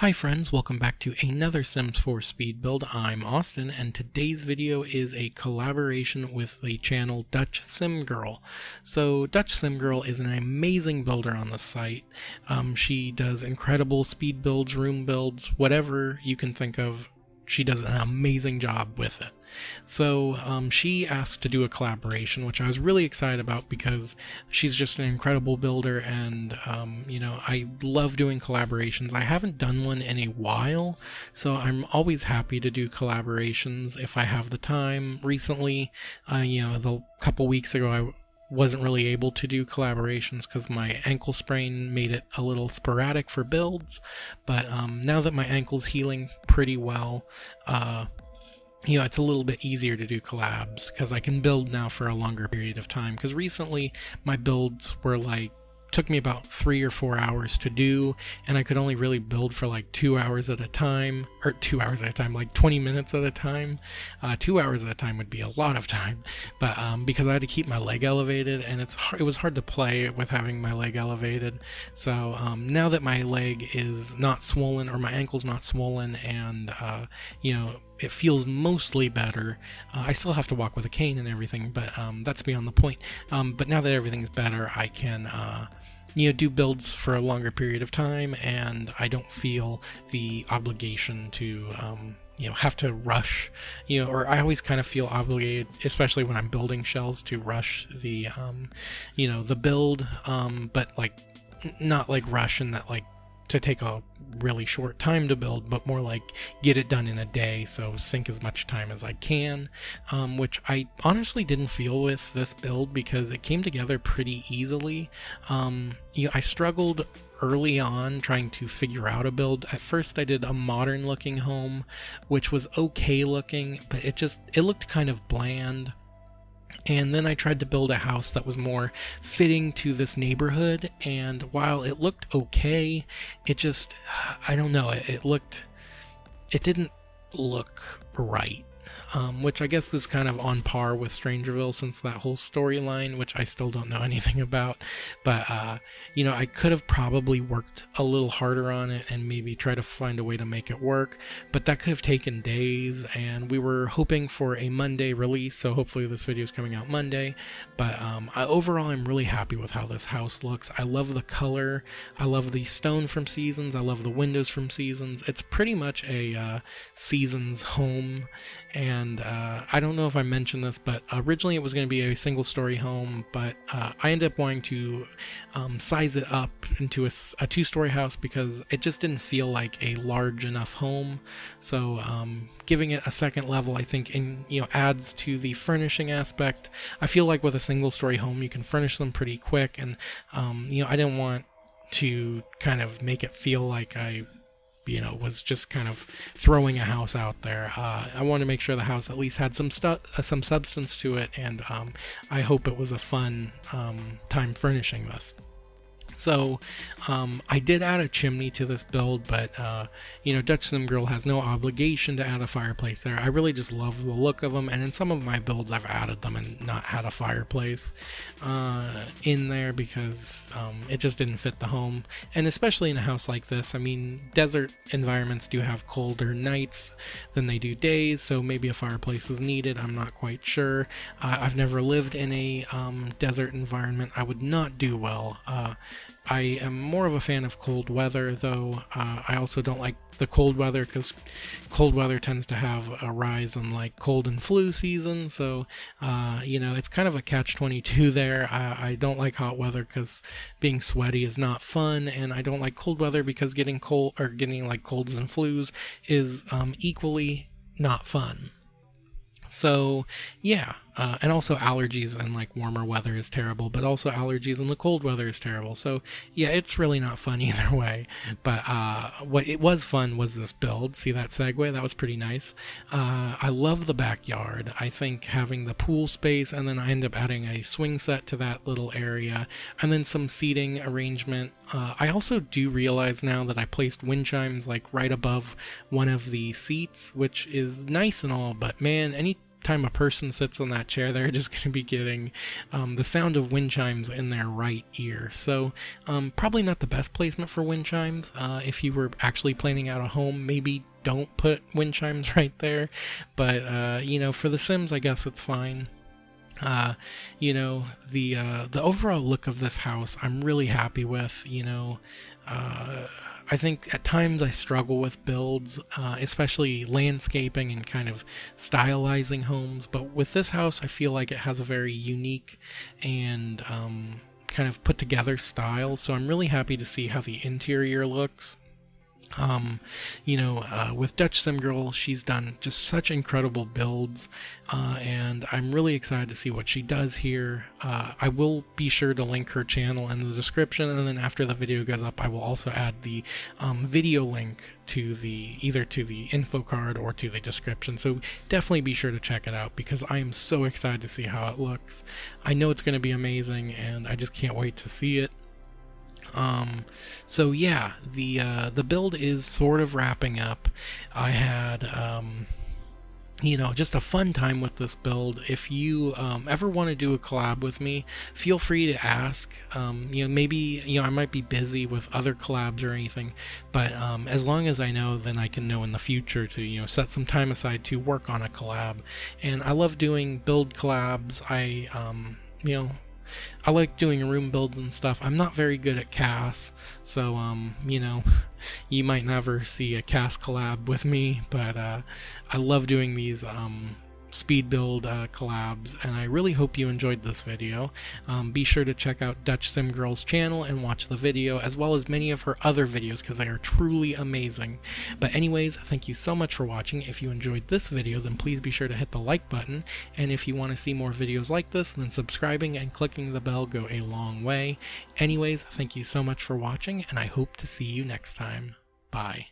Hi friends, welcome back to another Sims 4 speed build. I'm Austin, and today's video is a collaboration with the channel Dutch Sim Girl. So Dutch Sim Girl is an amazing builder on the site. She does incredible speed builds, room builds, whatever you can think of. She does an amazing job with it. So she asked to do a collaboration, which I was really excited about because she's just an incredible builder, and you know, I love doing collaborations. I haven't done one in a while, so I'm always happy to do collaborations if I have the time. Recently, you know, the couple weeks ago I wasn't really able to do collaborations because my ankle sprain made it a little sporadic for builds, but now that my ankle's healing pretty well, you know, it's a little bit easier to do collabs because I can build now for a longer period of time, because recently my builds were like, took me about 3 or 4 hours to do, and I could only really build for like 2 hours at a time, or 2 hours at a time, like 20 minutes at a time. 2 hours at a time would be a lot of time, but because I had to keep my leg elevated, and it was hard to play with having my leg elevated. So now that my leg is not swollen, or my ankle's not swollen, and you know, it feels mostly better. I still have to walk with a cane and everything, but that's beyond the point. But now that everything's better, I can you know, do builds for a longer period of time, and I don't feel the obligation to you know, have to rush, you know, or I always kind of feel obligated, especially when I'm building shells, to rush the you know, the build, but like not like rush in that like to take a really short time to build, but more like get it done in a day, so sink as much time as I can, which I honestly didn't feel with this build because it came together pretty easily. You know, I struggled early on trying to figure out a build. At first I did a modern looking home, which was okay looking, but it looked kind of bland. And then I tried to build a house that was more fitting to this neighborhood, and while it looked okay, it just, I don't know, it didn't look right. Which I guess was kind of on par with Strangerville, since that whole storyline, which I still don't know anything about. But, you know, I could have probably worked a little harder on it and maybe try to find a way to make it work, but that could have taken days, and we were hoping for a Monday release, so hopefully this video is coming out Monday. But overall, I'm really happy with how this house looks. I love the color, I love the stone from Seasons, I love the windows from Seasons. It's pretty much a Seasons home. And I don't know if I mentioned this, but originally it was going to be a single story home, but I ended up wanting to size it up into a 2-story house because it just didn't feel like a large enough home. So giving it a second level, I think, you know, adds to the furnishing aspect. I feel like with a single story home you can furnish them pretty quick, and you know, I didn't want to kind of make it feel like I, you know, was just kind of throwing a house out there. I want to make sure the house at least had some substance to it, and I hope it was a fun time furnishing this. So I did add a chimney to this build, but you know, Dutch Sim Girl has no obligation to add a fireplace there. I really just love the look of them, and in some of my builds I've added them and not had a fireplace in there because it just didn't fit the home. And especially in a house like this, I mean, desert environments do have colder nights than they do days, so maybe a fireplace is needed. I'm not quite sure. I've never lived in a desert environment. I would not do well. I am more of a fan of cold weather, though. I also don't like the cold weather because cold weather tends to have a rise in like cold and flu season, so you know, it's kind of a catch-22 there. I don't like hot weather because being sweaty is not fun, and I don't like cold weather because getting cold, or getting like colds and flus, is equally not fun. So yeah, and also allergies in like warmer weather is terrible, but also allergies in the cold weather is terrible. So yeah, it's really not fun either way. But what it was fun was this build. See that segue? That was pretty nice. I love the backyard. I think having the pool space, and then I end up adding a swing set to that little area, and then some seating arrangement. I also do realize now that I placed wind chimes like right above one of the seats, which is nice and all, but man, time a person sits on that chair, they're just going to be getting the sound of wind chimes in their right ear. So probably not the best placement for wind chimes. If you were actually planning out a home, maybe don't put wind chimes right there. But you know, for The Sims, I guess it's fine. You know, the overall look of this house, I'm really happy with. You know, I think at times I struggle with builds, especially landscaping and kind of stylizing homes. But with this house, I feel like it has a very unique and kind of put together style. So I'm really happy to see how the interior looks. You know, with Dutch Sim Girl, she's done just such incredible builds, and I'm really excited to see what she does here. I will be sure to link her channel in the description, and then after the video goes up, I will also add the video link to either to the info card or to the description. So definitely be sure to check it out, because I am so excited to see how it looks. I know it's going to be amazing, and I just can't wait to see it. So yeah, the build is sort of wrapping up. I had you know, just a fun time with this build. If you ever want to do a collab with me, feel free to ask. You know, maybe, you know, I might be busy with other collabs or anything, but as long as I know, then I can know in the future to, you know, set some time aside to work on a collab. And I love doing build collabs. You know, I like doing room builds and stuff. I'm not very good at CAS, so you know, you might never see a CAS collab with me, but I love doing these speed build collabs, and I really hope you enjoyed this video. Be sure to check out Dutch Sim Girl's channel and watch the video, as well as many of her other videos, because they are truly amazing. But anyways, thank you so much for watching. If you enjoyed this video, then please be sure to hit the like button, and if you want to see more videos like this, then subscribing and clicking the bell go a long way. Anyways, thank you so much for watching, and I hope to see you next time. Bye.